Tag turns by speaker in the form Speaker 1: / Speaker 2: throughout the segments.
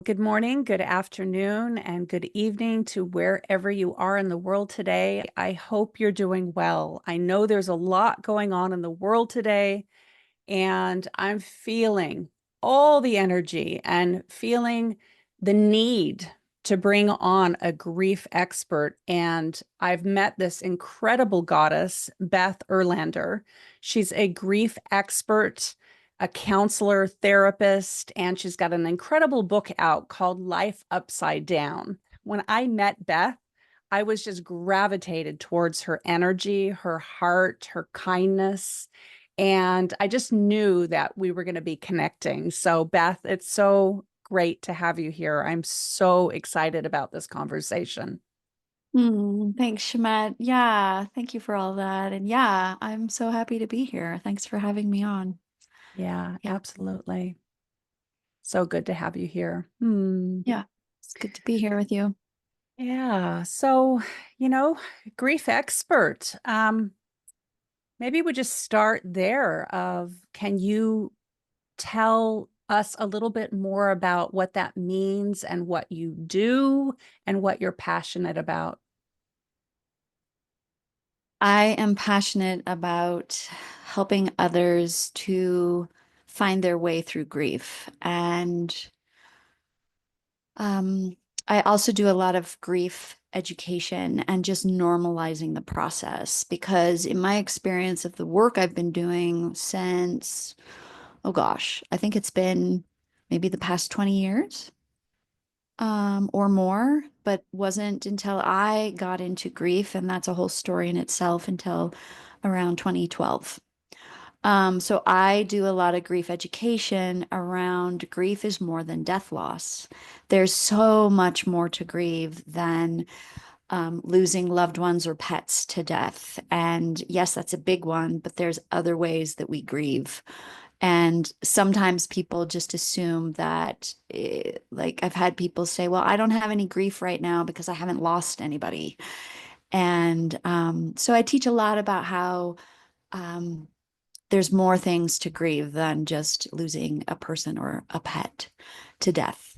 Speaker 1: Good morning, good afternoon, and good evening to wherever you are in the world today. I hope you're doing well. I know there's a lot going on in the world today, and I'm feeling all the energy and feeling the need to bring on a grief expert. And I've met this incredible goddess, Beth Erlander. She's a grief expert, a counselor, therapist, and she's got an incredible book out called Life Upside Down. When I met Beth, I was just gravitated towards her energy, her heart, her kindness. And I just knew that we were going to be connecting. So, Beth, it's so great to have you here. I'm so excited about this conversation.
Speaker 2: Thanks, Shamet. Yeah, thank you for all that. And yeah, I'm so happy to be here. Thanks for having me on.
Speaker 1: Yeah,
Speaker 2: Yeah,
Speaker 1: absolutely. So good to have you here.
Speaker 2: yeah, it's good to be here with you.
Speaker 1: Yeah. So, you know, grief expert. Maybe we just start there of can you tell us a little bit more about what that means and what you do and what you're passionate about?
Speaker 2: I am passionate about helping others to find their way through grief. And um, I also do a lot of grief education and just normalizing the process because in my experience of the work I've been doing since oh gosh, I think it's been maybe the past 20 years, or more, but wasn't until I got into grief, and that's a whole story in itself until around 2012. So I do a lot of grief education around grief is more than death loss. There's so much more to grieve than losing loved ones or pets to death. And yes, that's a big one, but there's other ways that we grieve. And sometimes people just assume that, like, I've had people say, well, I don't have any grief right now because I haven't lost anybody. And so I teach a lot about how um, there's more things to grieve than just losing a person or a pet to death.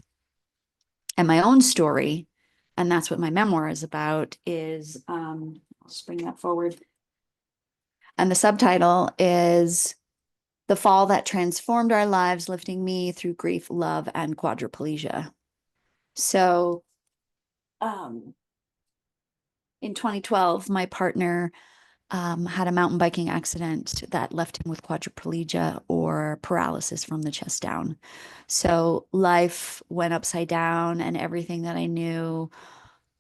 Speaker 2: And my own story, and that's what my memoir is about, is I'll just bring that forward. And the subtitle is The Fall That Transformed Our Lives, Lifting Me Through Grief, Love, and Quadriplegia. So um, in 2012, my partner had a mountain biking accident that left him with quadriplegia or paralysis from the chest down. So life went upside down, and everything that I knew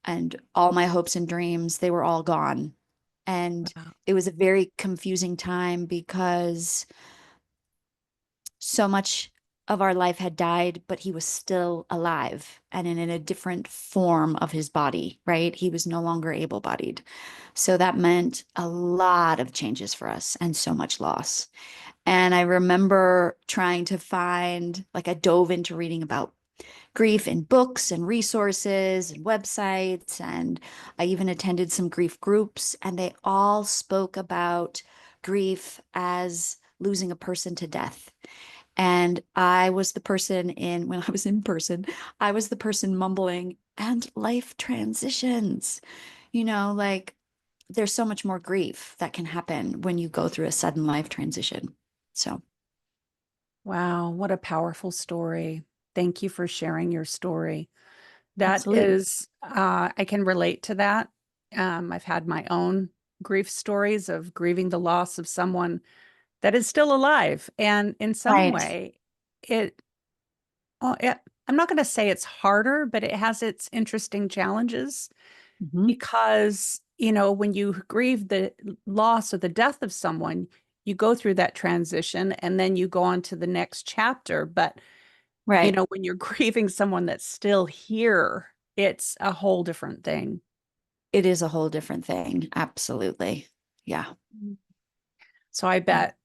Speaker 2: and all my hopes and dreams, they were all gone. And
Speaker 1: Wow.
Speaker 2: it was a very confusing time because so much of our life had died, but he was still alive and in a different form of his body, right? He was no longer able bodied. So that meant a lot of changes for us and so much loss. And I remember trying to find, like, I dove into reading about grief in books and resources and websites. And I even attended some grief groups, and they all spoke about grief as losing a person to death. And I was the person when I was in person, I was the person mumbling, and life transitions, like there's so much more grief that can happen when you go through a sudden life transition. So,
Speaker 1: Wow, what a powerful story. Thank you for sharing your story. That
Speaker 2: absolutely.
Speaker 1: is, I can relate to that. I've had my own grief stories of grieving the loss of someone that is still alive. And in some
Speaker 2: Right.
Speaker 1: way, it, I'm not going to say it's harder, but it has its interesting challenges
Speaker 2: Mhm.
Speaker 1: because, when you grieve the loss or the death of someone, you go through that transition and then you go on to the next chapter. But,
Speaker 2: Right.
Speaker 1: when you're grieving someone that's still here, it's a whole different thing.
Speaker 2: It is a whole different thing. Absolutely. Yeah.
Speaker 1: So I
Speaker 2: Yeah.
Speaker 1: bet,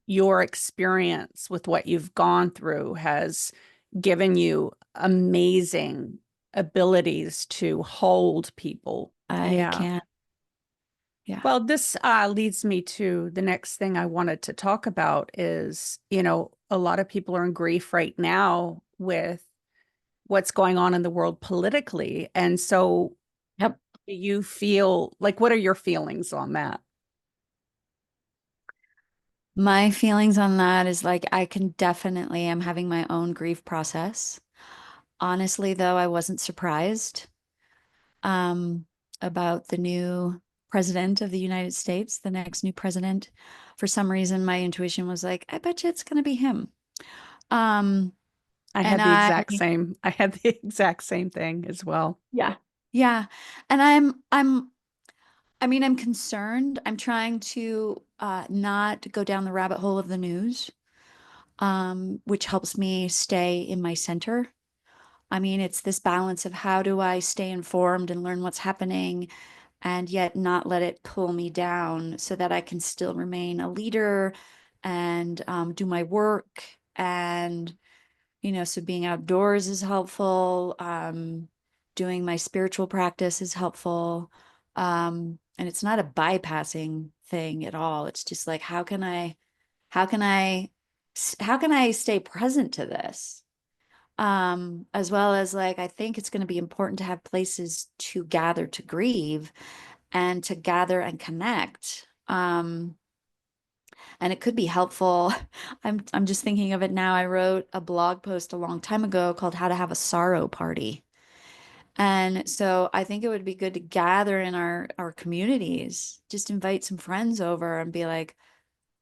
Speaker 1: your experience with what you've gone through has given you amazing abilities to hold people.
Speaker 2: I
Speaker 1: Yeah.
Speaker 2: can't. Yeah.
Speaker 1: Well, this leads me to the next thing I wanted to talk about is, a lot of people are in grief right now with what's going on in the world politically. And so
Speaker 2: Yep.
Speaker 1: do you feel like, what are your feelings on that?
Speaker 2: My feelings on that is like I can definitely am having my own grief process. Honestly, though, I wasn't surprised um, about the new president of the United States, the next new president. For some reason, my intuition was like, I bet you it's going to be him. Um,
Speaker 1: I
Speaker 2: and
Speaker 1: had the
Speaker 2: I,
Speaker 1: exact same, I had the exact same thing as well.
Speaker 2: yeah, yeah. And I mean, I'm concerned. I'm trying to not go down the rabbit hole of the news, which helps me stay in my center. I mean, it's this balance of how do I stay informed and learn what's happening and yet not let it pull me down so that I can still remain a leader and do my work. And, so being outdoors is helpful. Doing my spiritual practice is helpful. And it's not a bypassing thing at all. It's just like, how can I, how can I stay present to this? As well as like, I think it's going to be important to have places to gather to grieve and to gather and connect. And it could be helpful. I'm just thinking of it now. I wrote a blog post a long time ago called How to Have a Sorrow Party. And so I think it would be good to gather in our communities, just invite some friends over and be like,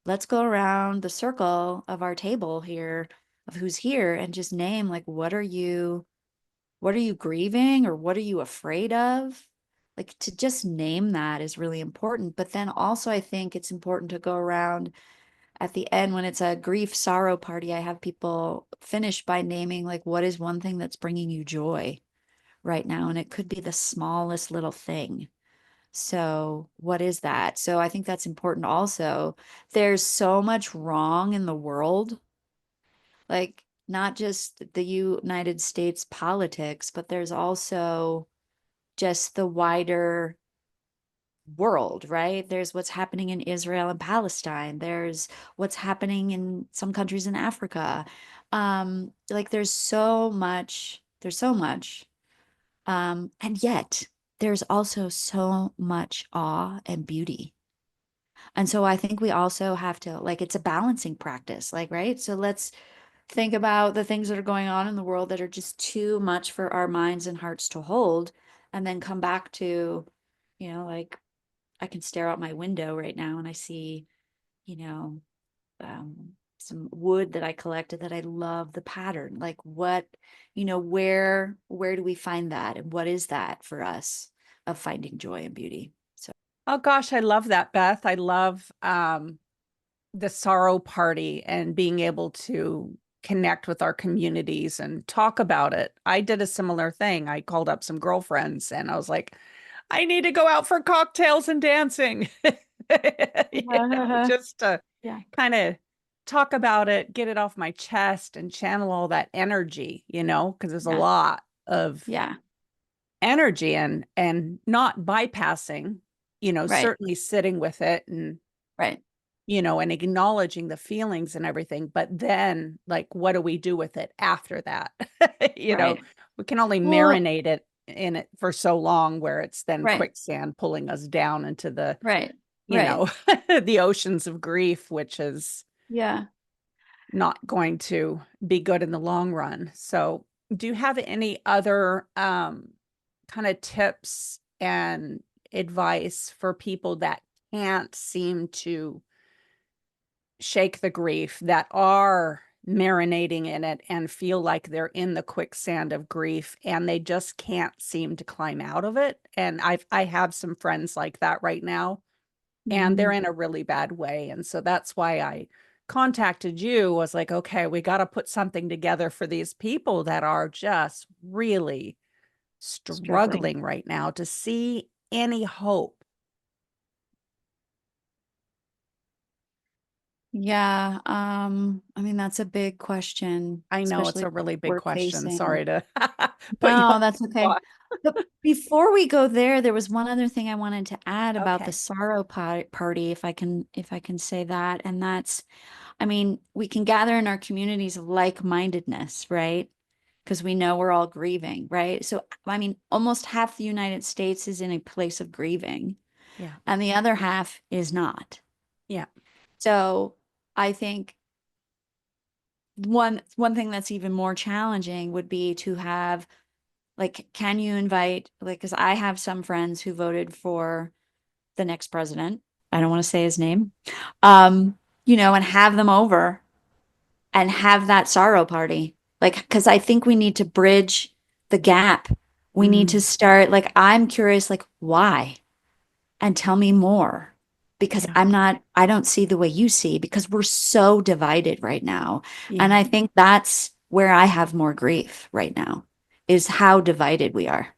Speaker 2: let's go around the circle of our table here of who's here and just name like what are you grieving or what are you afraid of? Like to just name that is really important. But then also, I think it's important to go around at the end when it's a grief sorrow party. I have people finish by naming, like, what is one thing that's bringing you joy right now? And it could be the smallest little thing. So, what is that? So, I think that's important also. There's so much wrong in the world, like not just the United States politics, but there's also just the wider world, right? There's what's happening in Israel and Palestine. There's what's happening in some countries in Africa. Like there's so much. And yet there's also so much awe and beauty. And so I think we also have to, like, it's a balancing practice, like, right? So let's think about the things that are going on in the world that are just too much for our minds and hearts to hold, and then come back to, like I can stare out my window right now and I see, you know, some wood that I collected that I love the pattern. Like what, where do we find that? And what is that for us of finding joy and beauty? So,
Speaker 1: Oh gosh, I love that, Beth. I love the sorrow party and being able to connect with our communities and talk about it. I did a similar thing. I called up some girlfriends and I was like, I need to go out for cocktails and dancing. Just to
Speaker 2: yeah,
Speaker 1: kind of talk about it, get it off my chest and channel all that energy, because there's a
Speaker 2: yeah,
Speaker 1: lot of
Speaker 2: yeah,
Speaker 1: energy and not bypassing,
Speaker 2: right,
Speaker 1: certainly sitting with it and
Speaker 2: right,
Speaker 1: and acknowledging the feelings and everything. But then, like, what do we do with it after that? You know,
Speaker 2: right.
Speaker 1: we can only
Speaker 2: Well,
Speaker 1: marinate it in it for so long where it's then
Speaker 2: right,
Speaker 1: quicksand pulling us down into the,
Speaker 2: right, right.
Speaker 1: the oceans of grief, which is
Speaker 2: Yeah.
Speaker 1: not going to be good in the long run. So, do you have any other kind of tips and advice for people that can't seem to shake the grief, that are marinating in it and feel like they're in the quicksand of grief and they just can't seem to climb out of it? And I have some friends like that right now, and they're
Speaker 2: Mhm.
Speaker 1: in a really bad way. And so that's why I contacted you, was like, okay, we got to put something together for these people that are just really
Speaker 2: Struggling.
Speaker 1: struggling right now to see any hope.
Speaker 2: Yeah, I mean that's a big question,
Speaker 1: I know it's
Speaker 2: especially
Speaker 1: a really big
Speaker 2: we're
Speaker 1: question.
Speaker 2: facing.
Speaker 1: Sorry to put you on
Speaker 2: No, that's
Speaker 1: the
Speaker 2: okay.
Speaker 1: spot.
Speaker 2: But before we go there, there was one other thing I wanted to add about the
Speaker 1: Okay.
Speaker 2: sorrow party, if I can say that, and that's, I mean, we can gather in our communities of like-mindedness, right? because we know we're all grieving, right? So, I mean, almost half the United States is in a place of grieving,
Speaker 1: Yeah.
Speaker 2: and the other half is not.
Speaker 1: Yeah.
Speaker 2: So, I think one thing that's even more challenging would be to have, like, can you invite, like, because I have some friends who voted for the next president. I don't want to say his name. And have them over and have that sorrow party. Like, because I think we need to bridge the gap. We need to
Speaker 1: Mm,
Speaker 2: start, like, I'm curious, like, why? And tell me more. Because
Speaker 1: yeah.
Speaker 2: I don't see the way you see, because we're so divided right now. And
Speaker 1: Yeah.
Speaker 2: I think that's where I have more grief right now, is how divided we are.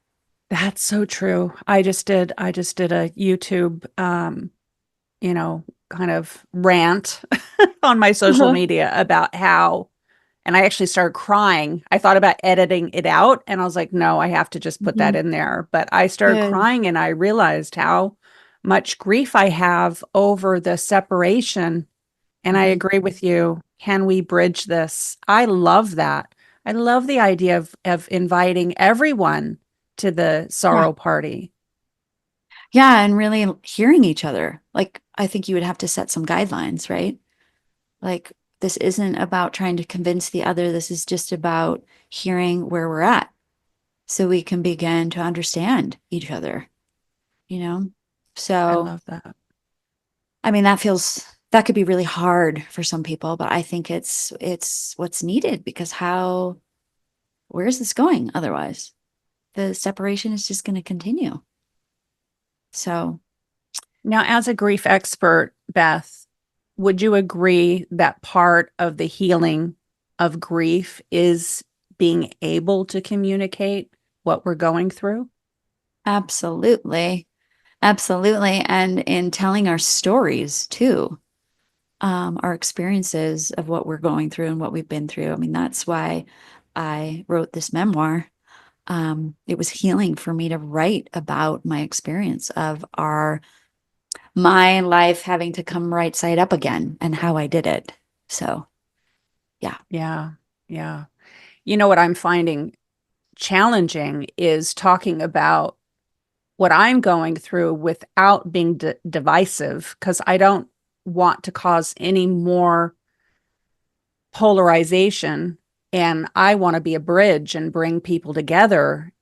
Speaker 1: That's so true. I just did a YouTube kind of rant on my social
Speaker 2: Uh-huh.
Speaker 1: media about how, and I actually started crying. I thought about editing it out and I was like, no, I have to just put that
Speaker 2: Mhm.
Speaker 1: in there. But I started
Speaker 2: Good.
Speaker 1: crying and I realized how much grief I have over the separation. And I
Speaker 2: Mhm.
Speaker 1: agree with you. Can we bridge this? I love that. I love the idea of inviting everyone to the
Speaker 2: Yeah.
Speaker 1: sorrow party.
Speaker 2: Yeah, and really hearing each other. Like, I think you would have to set some guidelines, right? Like, this isn't about trying to convince the other. This is just about hearing where we're at so we can begin to understand each other, you know?
Speaker 1: I
Speaker 2: So,
Speaker 1: love that.
Speaker 2: I mean, that could be really hard for some people, but I think it's what's needed, because where is this going otherwise? The separation is just going to continue. So,
Speaker 1: Now, as a grief expert, Beth, would you agree that part of the healing of grief is being able to communicate what we're going through?
Speaker 2: absolutely. Absolutely. And in telling our stories too, our experiences of what we're going through and what we've been through. I mean, that's why I wrote this memoir. It was healing for me to write about my experience of my life having to come right side up again and how I did it. So, yeah.
Speaker 1: Yeah. Yeah. You know what I'm finding challenging is talking about what I'm going through without being divisive because I don't want to cause any more polarization and I want to be a bridge and bring people together.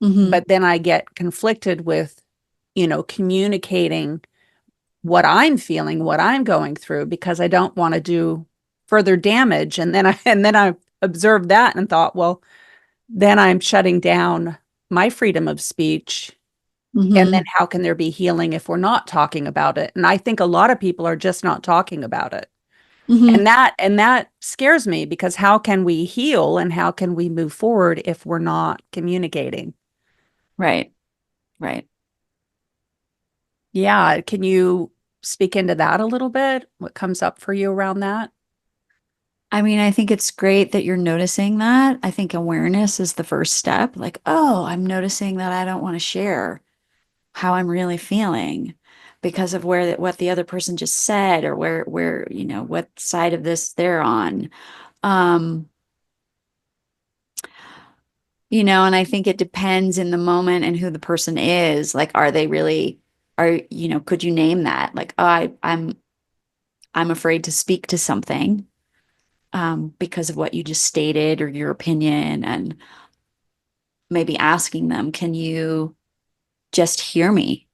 Speaker 2: Hmm.
Speaker 1: But then I get conflicted with, communicating what I'm feeling, what I'm going through because I don't want to do further damage. And then I observed that and thought, well, then I'm shutting down my freedom of speech. And then
Speaker 2: Hmm.
Speaker 1: how can there be healing if we're not talking about it? And I think a lot of people are just not talking about it.
Speaker 2: Hmm.
Speaker 1: And that scares me because how can we heal and how can we move forward if we're not communicating?
Speaker 2: Right. Right.
Speaker 1: Yeah, can you speak into that a little bit? What comes up for you around that?
Speaker 2: I mean, I think it's great that you're noticing that. I think awareness is the first step. Like, oh, I'm noticing that I don't want to share how I'm really feeling because of what the other person just said, or where what side of this they're on. Um, and I think it depends in the moment and who the person is. Like, are they really could you name that? Like, oh, I'm afraid to speak to something because of what you just stated or your opinion, and maybe asking them, can you just hear me?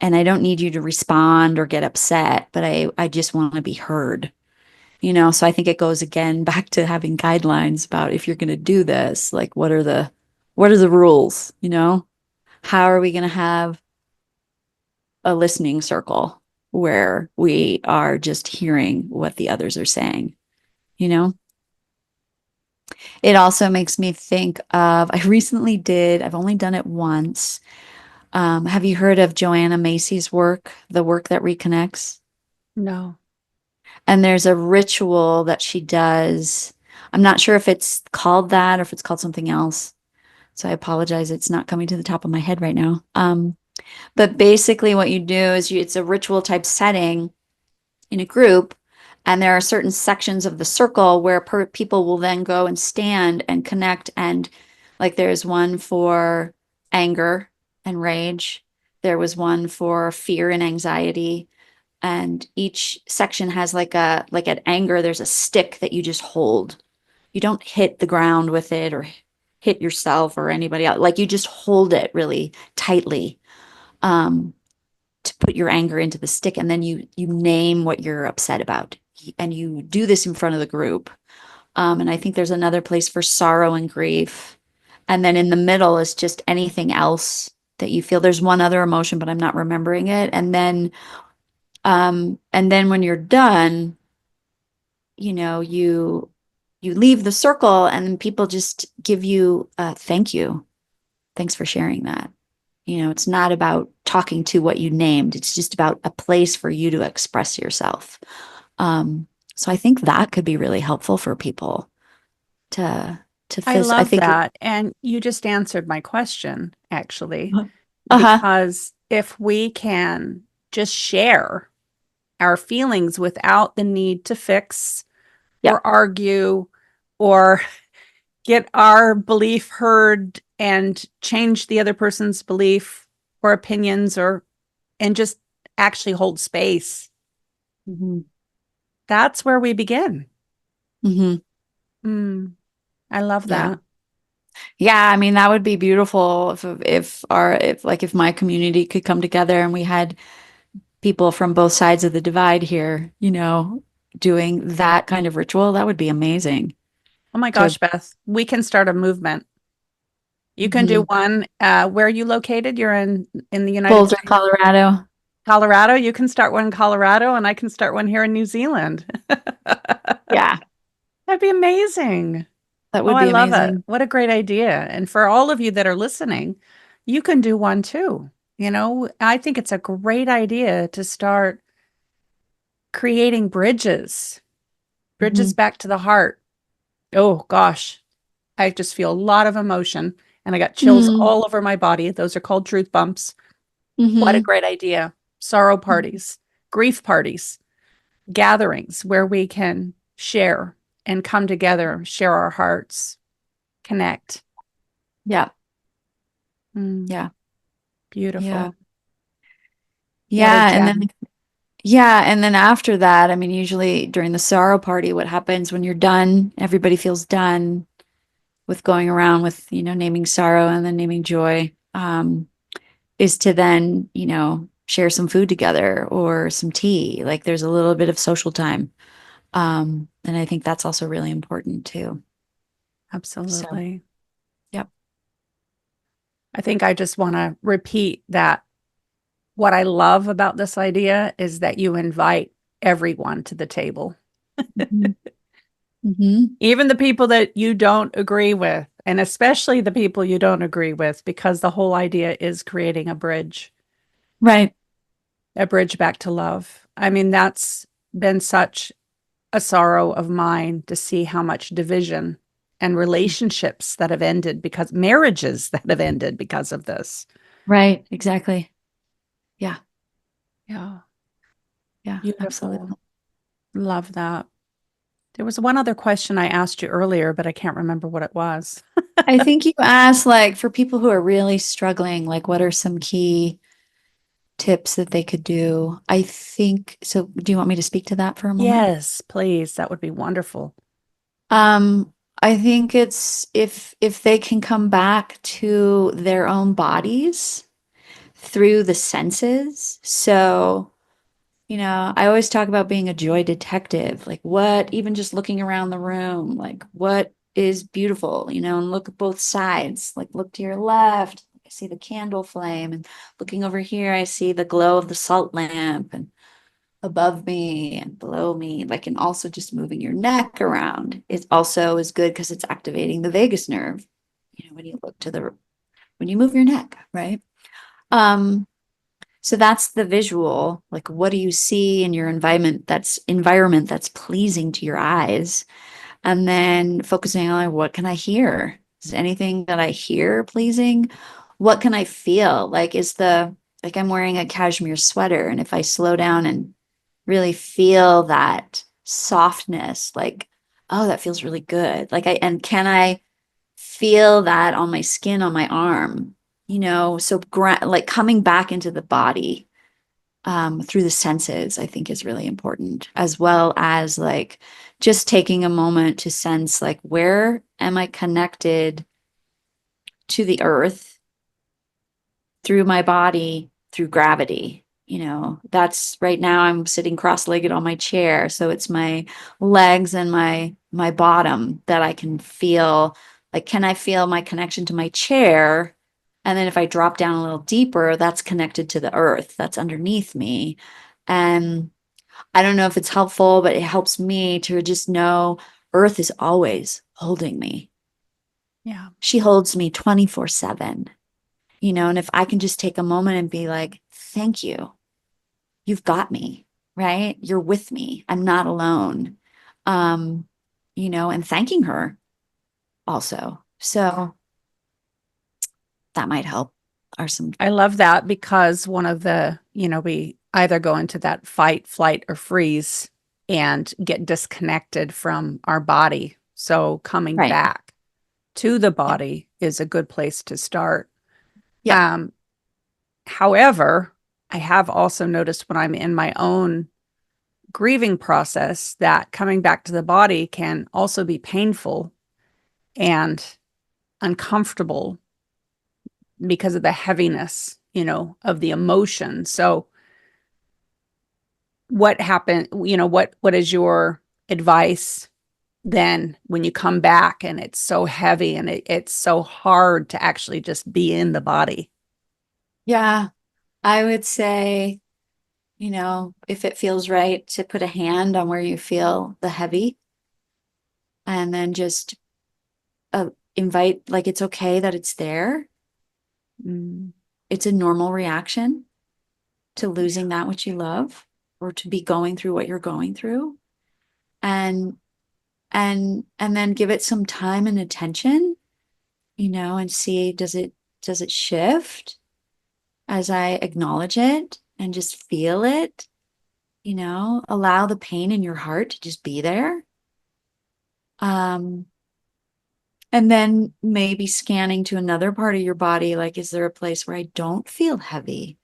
Speaker 2: And I don't need you to respond or get upset, but I just want to be heard. So I think it goes again back to having guidelines about, if you're going to do this, like, what are the rules? How are we going to have a listening circle where we are just hearing what the others are saying? You know, it also makes me think of, I've only done it once. Have you heard of Joanna Macy's work, The Work That Reconnects?
Speaker 1: No.
Speaker 2: And there's a ritual that she does. I'm not sure if it's called that or if it's called something else. So I apologize. It's not coming to the top of my head right now. But basically what you do is it's a ritual type setting in a group, And there are certain sections of the circle where people will then go and stand and connect. And like there's one for anger and rage. There was one for fear and anxiety. And each section has like at anger, there's a stick that you just hold. You don't hit the ground with it or hit yourself or anybody else. Like you just hold it really tightly. Um, to put your anger into the stick, and then you name what you're upset about, and you do this in front of the group. And I think there's another place for sorrow and grief, and then in the middle is just anything else that you feel. There's one other emotion, but I'm not remembering it. And then when you're done, you leave the circle, and people just give you a thank you, thanks for sharing that. It's not about talking to what you named. It's just about a place for you to express yourself. So I think that could be really helpful for people to
Speaker 1: I
Speaker 2: feel. I
Speaker 1: love
Speaker 2: think.
Speaker 1: that. And you just answered my question, actually,
Speaker 2: Uh-huh.
Speaker 1: because if we can just share our feelings without the need to fix
Speaker 2: Yep.
Speaker 1: or argue or get our belief heard and change the other person's belief or opinions or and just actually hold space.
Speaker 2: Hmm.
Speaker 1: That's where we begin.
Speaker 2: Hmm.
Speaker 1: Mm, I love
Speaker 2: Yeah.
Speaker 1: that.
Speaker 2: Yeah. I mean, that would be beautiful if my community could come together and we had people from both sides of the divide here, doing that kind of ritual. That would be amazing
Speaker 1: Oh my
Speaker 2: to.
Speaker 1: gosh, Beth, we can start a movement. You can do
Speaker 2: Mhm.
Speaker 1: one. Where are you located? You're in the United
Speaker 2: Boulder,
Speaker 1: States.
Speaker 2: Colorado.
Speaker 1: Colorado. You can start one in Colorado, and I can start one here in New Zealand.
Speaker 2: Yeah,
Speaker 1: That'd be amazing.
Speaker 2: that
Speaker 1: Oh,
Speaker 2: would
Speaker 1: I
Speaker 2: be
Speaker 1: love it.
Speaker 2: amazing.
Speaker 1: What a great idea. And for all of you that are listening, you can do one too. I think it's a great idea to start creating bridges
Speaker 2: Hmm.
Speaker 1: back to the heart. Oh gosh, I just feel a lot of emotion and I got chills
Speaker 2: Mm.
Speaker 1: all over my body. Those are called truth bumps. What a
Speaker 2: Hmm.
Speaker 1: great idea. Sorrow parties, grief parties, gatherings where we can share and come together, share our hearts, connect.
Speaker 2: Yeah,
Speaker 1: Mm,
Speaker 2: yeah, yeah,
Speaker 1: beautiful. What a
Speaker 2: yeah. And
Speaker 1: gem.
Speaker 2: then, yeah. And then after that, I mean, usually during the sorrow party, what happens when you're done, everybody feels done with going around with, naming sorrow and then naming joy, is to then, share some food together or some tea. Like there's a little bit of social time. And I think that's also really important too. So,
Speaker 1: Absolutely.
Speaker 2: yep.
Speaker 1: I think I just want to repeat that what I love about this idea is that you invite everyone to the table,
Speaker 2: Hmm. Hmm.
Speaker 1: even the people that you don't agree with, and especially the people you don't agree with, because the whole idea is creating
Speaker 2: Right.
Speaker 1: a bridge back to love. I mean, that's been such a sorrow of mine to see how much division and relationships that have ended because marriages that have ended because of this.
Speaker 2: Right. Exactly. Yeah.
Speaker 1: Yeah,
Speaker 2: Yeah.
Speaker 1: beautiful.
Speaker 2: Absolutely.
Speaker 1: Love that. There was one other question I asked you earlier, but I can't remember what it was.
Speaker 2: I think you asked, like, for people who are really struggling, like, what are some key tips that they could do? I think so. Do you want me to speak to that for a moment?
Speaker 1: Yes, please. That would be wonderful.
Speaker 2: Um, I think it's if they can come back to their own bodies through the senses. So, I always talk about being a joy detective. Like what, even just looking around the room, like what is beautiful, and look at both sides. Like look to your left, I see the candle flame, and looking over here, I see the glow of the salt lamp, and above me and below me, like, and also just moving your neck around is also is good because it's activating the vagus nerve, when you look to the when you move your neck, right? Um, so that's the visual. Like, what do you see in your environment that's pleasing to your eyes? And then focusing on like, what can I hear? Is anything that I hear pleasing? What can I feel? I'm wearing a cashmere sweater, and if I slow down and really feel that softness, like, oh, that feels really good. And can I feel that on my skin, on my arm, so like coming back into the body through the senses, I think is really important, as well as like just taking a moment to sense like, where am I connected to the earth through my body, through gravity? That's right now I'm sitting cross-legged on my chair. So it's my legs and my bottom that I can feel. Like, can I feel my connection to my chair? And then if I drop down a little deeper, that's connected to the earth that's underneath me. And I don't know if it's helpful, but it helps me to just know earth is always holding me.
Speaker 1: Yeah.
Speaker 2: She holds me 24/7, and if I can just take a moment and be like, thank you, you've got me, right? You're with me. I'm not alone. Um, and thanking her also. So that might help. Are some
Speaker 1: I love that because one of the, we either go into that fight, flight, or freeze and get disconnected from our body. So coming
Speaker 2: right.
Speaker 1: back to the
Speaker 2: Yep.
Speaker 1: body is a good place to start.
Speaker 2: Yep.
Speaker 1: Um, However, I have also noticed when I'm in my own grieving process that coming back to the body can also be painful and uncomfortable because of the heaviness, of the emotion. So what happened, what is your advice then when you come back and it's so heavy and it's so hard to actually just be in the body?
Speaker 2: Yeah. I would say, if it feels right to put a hand on where you feel the heavy and then just invite, like, it's okay that it's there.
Speaker 1: Mm,
Speaker 2: It's a normal reaction to
Speaker 1: yeah,
Speaker 2: losing that which you love or to be going through what you're going through. And and then give it some time and attention, and see, does it shift as I acknowledge it and just feel it, allow the pain in your heart to just be there. Um, and then maybe scanning to another part of your body, like, is there a place where I don't feel heavy?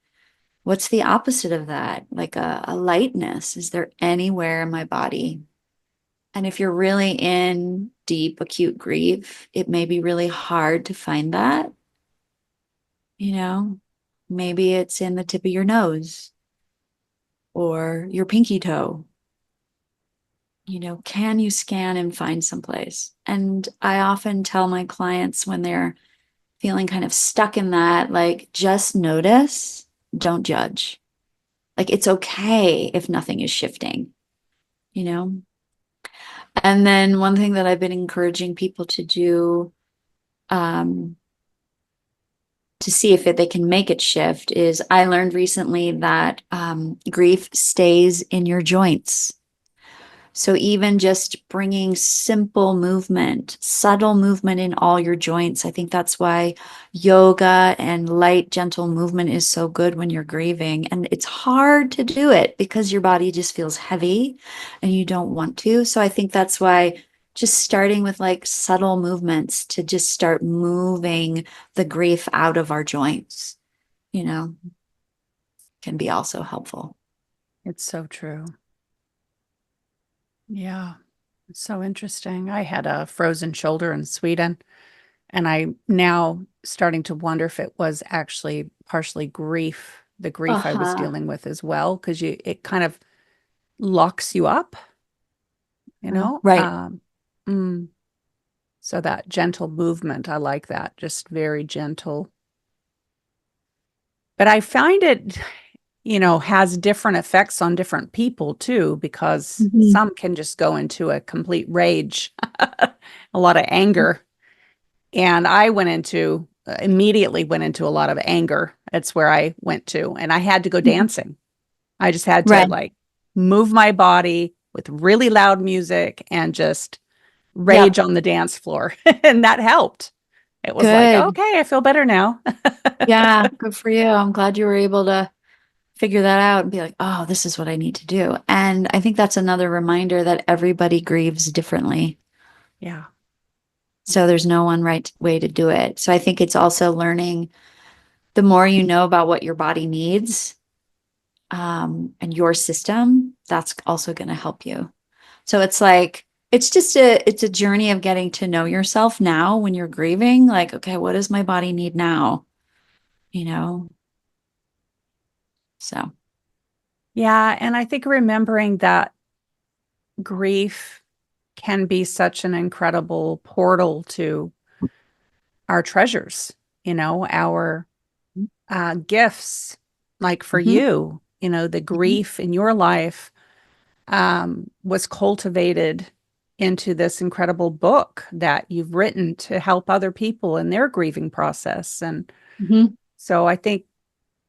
Speaker 2: What's the opposite of that? Like a lightness. Is there anywhere in my body? And if you're really in deep, acute grief, it may be really hard to find that. You know, maybe it's in the tip of your nose or your pinky toe. Can you scan and find someplace? And I often tell my clients when they're feeling kind of stuck in that, like, just notice, don't judge. Like, it's okay if nothing is shifting, you know? And then one thing that I've been encouraging people to do, um, to see if they can make it shift is I learned recently that grief stays in your joints. So even just bringing simple movement, subtle movement in all your joints. I think that's why yoga and light, gentle movement is so good when you're grieving. And it's hard to do it because your body just feels heavy and you don't want to. So I think that's why just starting with like subtle movements to just start moving the grief out of our joints, you know, can be also helpful.
Speaker 1: it's so true. Yeah, it's so interesting. I had a frozen shoulder in Sweden, and I'm now starting to wonder if it was actually partially grief, the grief I was
Speaker 2: Uh-huh.
Speaker 1: dealing with as well, because it kind of locks you up, you know?
Speaker 2: Right.
Speaker 1: Mm, so that gentle movement, I like that, just very gentle. But I find it, has different effects on different people too, because
Speaker 2: Mhm.
Speaker 1: some can just go into a complete rage, a lot of anger. And I immediately went into a lot of anger. That's where I went to. And I had to go dancing. I just had to
Speaker 2: Right.
Speaker 1: like move my body with really loud music and just rage
Speaker 2: Yep.
Speaker 1: on the dance floor. And that helped. It was like,
Speaker 2: Good.
Speaker 1: okay, I feel better now.
Speaker 2: Yeah, good for you. I'm glad you were able to figure that out and be like, oh, this is what I need to do. And I think that's another reminder that everybody grieves differently.
Speaker 1: Yeah.
Speaker 2: So there's no one right way to do it. So I think it's also learning the more you know about what your body needs, and your system, that's also going to help you. So it's like, it's a journey of getting to know yourself now when you're grieving. Like, okay, what does my body need now? You know? So,
Speaker 1: Yeah. And I think remembering that grief can be such an incredible portal to our treasures, our gifts. Like for
Speaker 2: mhm,
Speaker 1: you, the
Speaker 2: mhm,
Speaker 1: grief in your life was cultivated into this incredible book that you've written to help other people in their grieving process. And
Speaker 2: mhm.
Speaker 1: so I think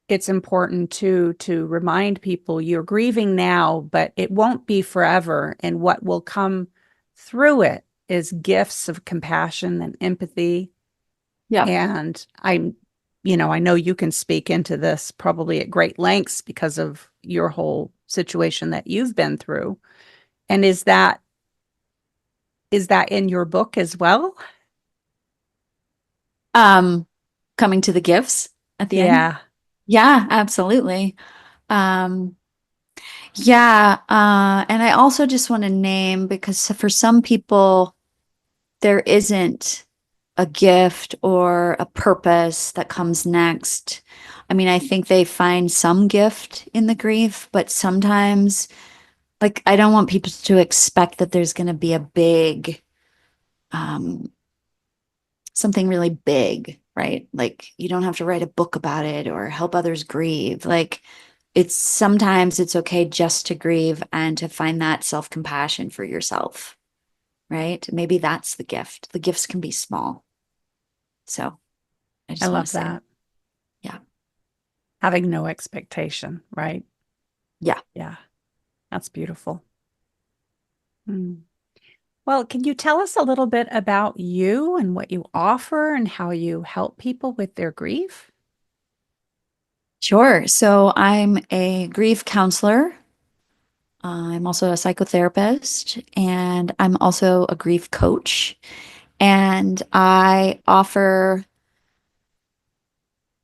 Speaker 1: it's important to remind people you're grieving now, but it won't be forever. And what will come through it is gifts of compassion and empathy.
Speaker 2: Yeah.
Speaker 1: And I know you can speak into this probably at great lengths because of your whole situation that you've been through. And is that in your book as well?
Speaker 2: Um, Coming to the gifts at the end.
Speaker 1: Yeah.
Speaker 2: Yeah, absolutely. Um, yeah, and I also just want to name because for some people, there isn't a gift or a purpose that comes next. I mean, I think they find some gift in the grief, but sometimes, like, I don't want people to expect that there's going to be a big, um, something really big, right? Like, you don't have to write a book about it or help others grieve. Like, it's sometimes it's okay just to grieve and to find that self-compassion for yourself, right? Maybe that's the gift. The gifts can be small. So I
Speaker 1: I
Speaker 2: just want to
Speaker 1: love
Speaker 2: say,
Speaker 1: that.
Speaker 2: yeah,
Speaker 1: Having no expectation, right?
Speaker 2: yeah,
Speaker 1: Yeah, that's beautiful. Mm. Well, can you tell us a little bit about you and what you offer and how you help people with their grief?
Speaker 2: sure. So I'm a grief counselor. I'm also a psychotherapist, and I'm also a grief coach. And I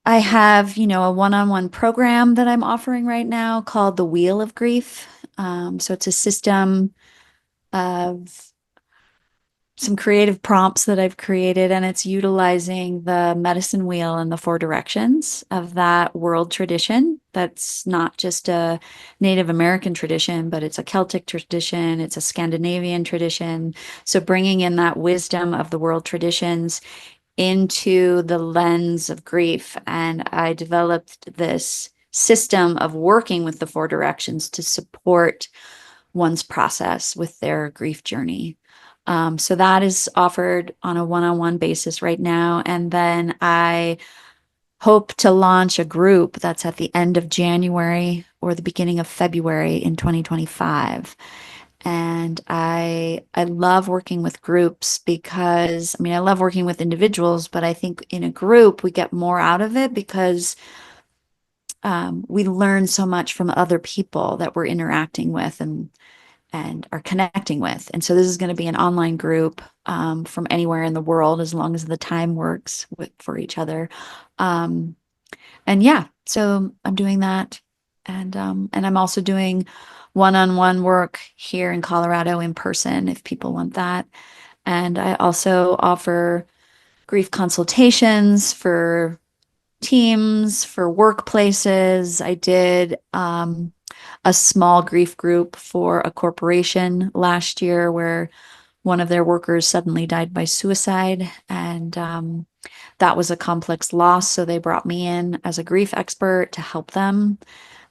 Speaker 2: have, a one-on-one program that I'm offering right now called the Wheel of Grief. So it's a system of some creative prompts that I've created, and it's utilizing the medicine wheel and the four directions of that world tradition. That's not just a Native American tradition, but it's a Celtic tradition, it's a Scandinavian tradition. So bringing in that wisdom of the world traditions into the lens of grief. And I developed this system of working with the four directions to support one's process with their grief journey. So that is offered on a one-on-one basis right now. And then I hope to launch a group that's at the end of January or the beginning of February in 2025. And I love working with groups because I mean I love working with individuals, but I think in a group we get more out of it because we learn so much from other people that we're interacting with and are connecting with. And so this is going to be an online group from anywhere in the world as long as the time works for each other. Um, and yeah, so I'm doing that. And I'm also doing one-on-one work here in Colorado in person if people want that. And I also offer grief consultations for teams, for workplaces. I did a small grief group for a corporation last year where one of their workers suddenly died by suicide. And that was a complex loss. So they brought me in as a grief expert to help them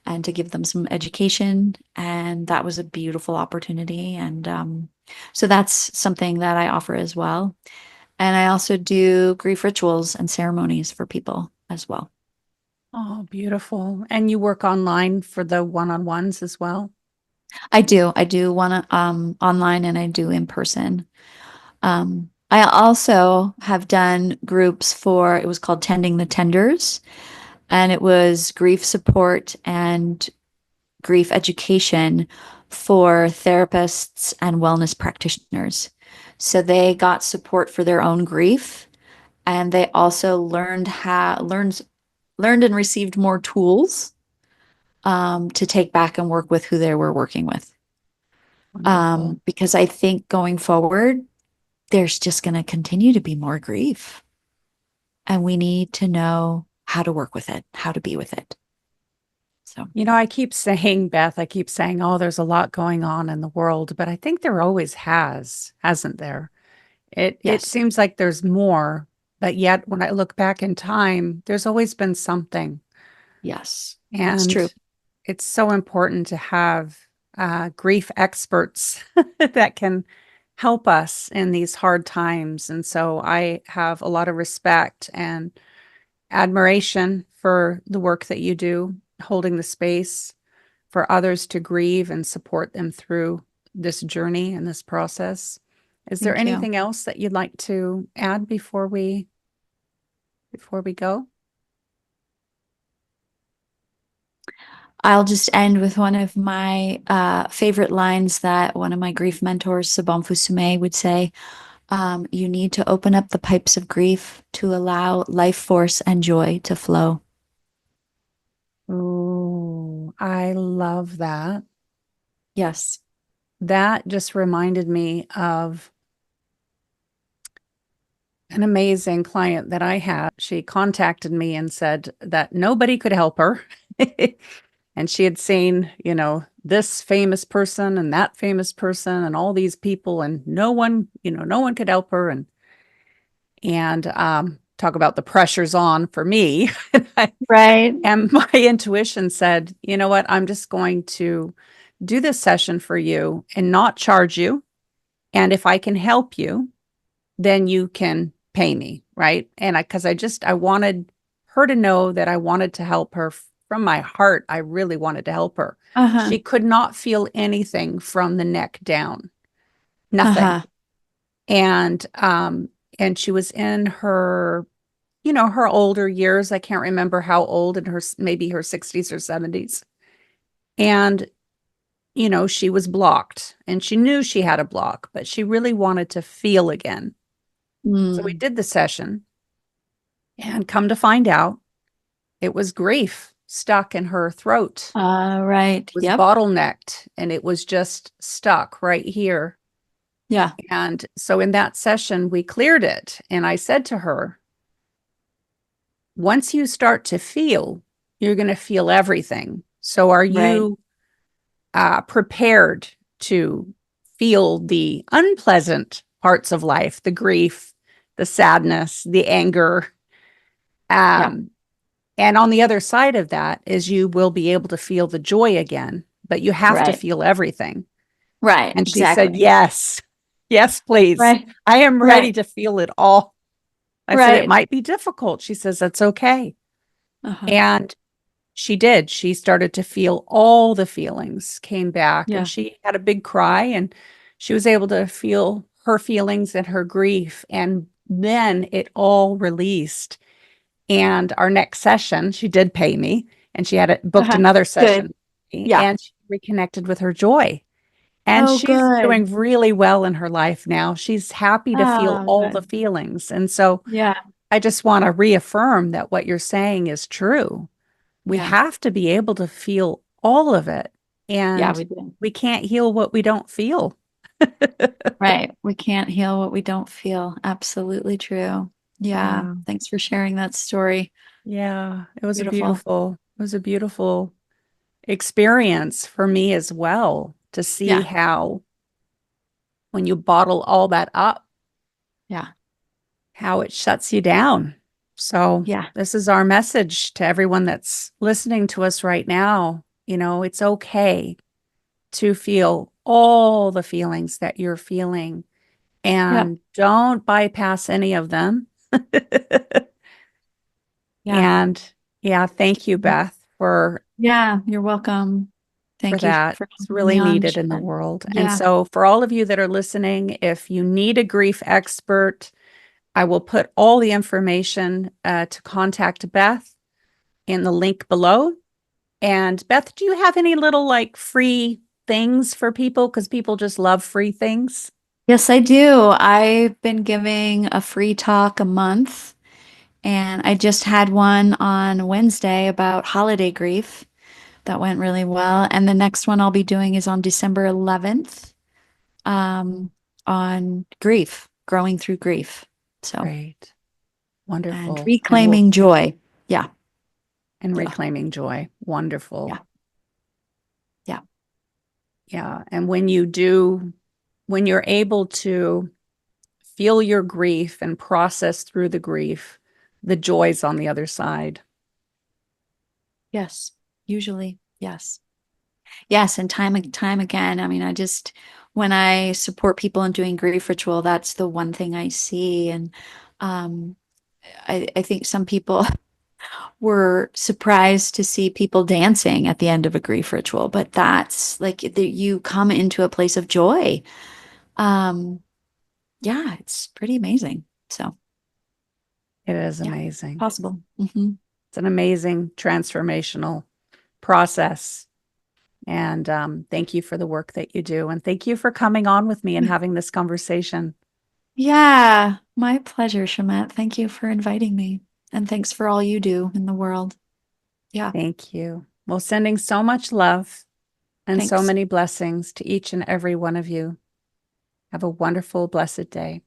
Speaker 2: and to give them some education. And that was a beautiful opportunity. And so that's something that I offer as well. And I also do grief rituals and ceremonies for people as well.
Speaker 1: Oh, beautiful. And you work online for the one-on-ones as well?
Speaker 2: I do. I do one online and I do in person. I also have done groups for, it was called Tending the Tenders. and it was grief support and grief education for therapists and wellness practitioners. So they got support for their own grief, and they also learned and received more tools to take back and work with who they were working with.
Speaker 1: Wonderful.
Speaker 2: Because I think going forward, there's just going to continue to be more grief, and we need to know how to work with it, how to be with it. So,
Speaker 1: I keep saying, Beth, I keep saying, oh, there's a lot going on in the world, but I think there always hasn't there? It
Speaker 2: yes,
Speaker 1: seems like there's more, but yet when I look back in time, there's always been something.
Speaker 2: yes, it's
Speaker 1: And
Speaker 2: true.
Speaker 1: it's so important to have grief experts that can help us in these hard times. And so I have a lot of respect and admiration for the work that you do, holding the space for others to grieve and support them through this journey and this process. Is there
Speaker 2: Thank you.
Speaker 1: anything else that you'd like to add before we go?
Speaker 2: I'll just end with one of my favorite lines that one of my grief mentors, Sabon Fusume, would say. You need to open up the pipes of grief to allow life force and joy to flow.
Speaker 1: Oh, I love that.
Speaker 2: Yes.
Speaker 1: That just reminded me of an amazing client that I had. She contacted me and said that nobody could help her. And she had seen, this famous person and that famous person and all these people, and no one could help her. And talk about the pressure's on for me.
Speaker 2: Right.
Speaker 1: And my intuition said, you know what? I'm just going to do this session for you and not charge you. And if I can help you, then you can pay me, right? And I wanted her to know that I wanted to help her from my heart. I really wanted to help her.
Speaker 2: Uh-huh.
Speaker 1: She could not feel anything from the neck down, nothing.
Speaker 2: Uh-huh.
Speaker 1: And she was in her older years. I can't remember how old, in her maybe her 60s or 70s. And she was blocked and she knew she had a block, but she really wanted to feel again. So we
Speaker 2: Mm.
Speaker 1: did the session, and come to find out, it was grief stuck in her throat.
Speaker 2: Right.
Speaker 1: It was
Speaker 2: Yep.
Speaker 1: bottlenecked and it was just stuck right here.
Speaker 2: Yeah.
Speaker 1: And so in that session, we cleared it. And I said to her, once you start to feel, you're going to feel everything. So are
Speaker 2: Right.
Speaker 1: you prepared to feel the unpleasant parts of life, the grief, the sadness, the anger?
Speaker 2: Yeah.
Speaker 1: Um, And on the other side of that is you will be able to feel the joy again, but you have to
Speaker 2: Right.
Speaker 1: feel everything.
Speaker 2: Right.
Speaker 1: And she said,
Speaker 2: Exactly.
Speaker 1: yes, yes, please.
Speaker 2: Right.
Speaker 1: I am ready
Speaker 2: Right.
Speaker 1: to feel it all. I said, it
Speaker 2: Right.
Speaker 1: might be difficult. She says, that's okay.
Speaker 2: Uh-huh.
Speaker 1: And she did. She started to feel all the feelings came back, and
Speaker 2: Yeah.
Speaker 1: she had a big cry, and she was able to feel her feelings and her grief. And then it all released. And our next session, she did pay me, and she had booked
Speaker 2: Uh-huh.
Speaker 1: another
Speaker 2: Good.
Speaker 1: session with me,
Speaker 2: Yeah.
Speaker 1: and she reconnected with her joy. And
Speaker 2: Oh,
Speaker 1: she's
Speaker 2: good.
Speaker 1: doing really well in her life now. She's happy to feel
Speaker 2: Oh,
Speaker 1: all the
Speaker 2: good.
Speaker 1: feelings. And so
Speaker 2: Yeah.
Speaker 1: I just want to reaffirm that what you're saying is true. We
Speaker 2: Yeah.
Speaker 1: have to be able to feel all of it,
Speaker 2: Yeah,
Speaker 1: and
Speaker 2: we do.
Speaker 1: we can't heal what we don't feel.
Speaker 2: Right. We can't heal what we don't feel. Absolutely true. Yeah.
Speaker 1: Yeah.
Speaker 2: Thanks for sharing that story.
Speaker 1: Yeah,
Speaker 2: Beautiful.
Speaker 1: it was a beautiful experience for me as well to see
Speaker 2: Yeah.
Speaker 1: how when you bottle all that up,
Speaker 2: Yeah.
Speaker 1: how it shuts you down. So,
Speaker 2: Yeah.
Speaker 1: this is our message to everyone that's listening to us right now. It's okay to feel all the feelings that you're feeling,
Speaker 2: Yep.
Speaker 1: and don't bypass any of them.
Speaker 2: Yeah.
Speaker 1: And yeah, thank you, Beth,
Speaker 2: Yeah. You're welcome.
Speaker 1: for
Speaker 2: Thank you
Speaker 1: that.
Speaker 2: for
Speaker 1: It's
Speaker 2: having me
Speaker 1: really
Speaker 2: on,
Speaker 1: needed in the
Speaker 2: Jen.
Speaker 1: world. And
Speaker 2: Yeah.
Speaker 1: so, for all of you that are listening, if you need a grief expert, I will put all the information to contact Beth in the link below. And Beth, do you have any little like free things for people? Because people just love free things.
Speaker 2: Yes, I do. I've been giving a free talk a month, and I just had one on Wednesday about holiday grief. That went really well. And the next one I'll be doing is on December 11th, um, on grief, growing through grief. So,
Speaker 1: Great.
Speaker 2: and
Speaker 1: Wonderful.
Speaker 2: reclaiming joy. Yeah,
Speaker 1: And
Speaker 2: yeah,
Speaker 1: reclaiming joy. Wonderful.
Speaker 2: yeah, yeah.
Speaker 1: Yeah. And when you're able to feel your grief and process through the grief, the joy's on the other side.
Speaker 2: Yes, usually, yes. Yes, and time and time again. I mean, when I support people in doing grief ritual, that's the one thing I see. And um, I think some people were surprised to see people dancing at the end of a grief ritual, but that's like you come into a place of joy. Um, yeah, it's pretty amazing. So,
Speaker 1: It is
Speaker 2: yeah,
Speaker 1: amazing.
Speaker 2: possible. Hmm.
Speaker 1: It's an amazing transformational process. And thank you for the work that you do. And thank you for coming on with me and having this conversation.
Speaker 2: Yeah, my pleasure, Shamet. Thank you for inviting me. And thanks for all you do in the world. Yeah,
Speaker 1: Thank you. Well, sending so much love and so
Speaker 2: thanks.
Speaker 1: many blessings to each and every one of you. Have a wonderful, blessed day.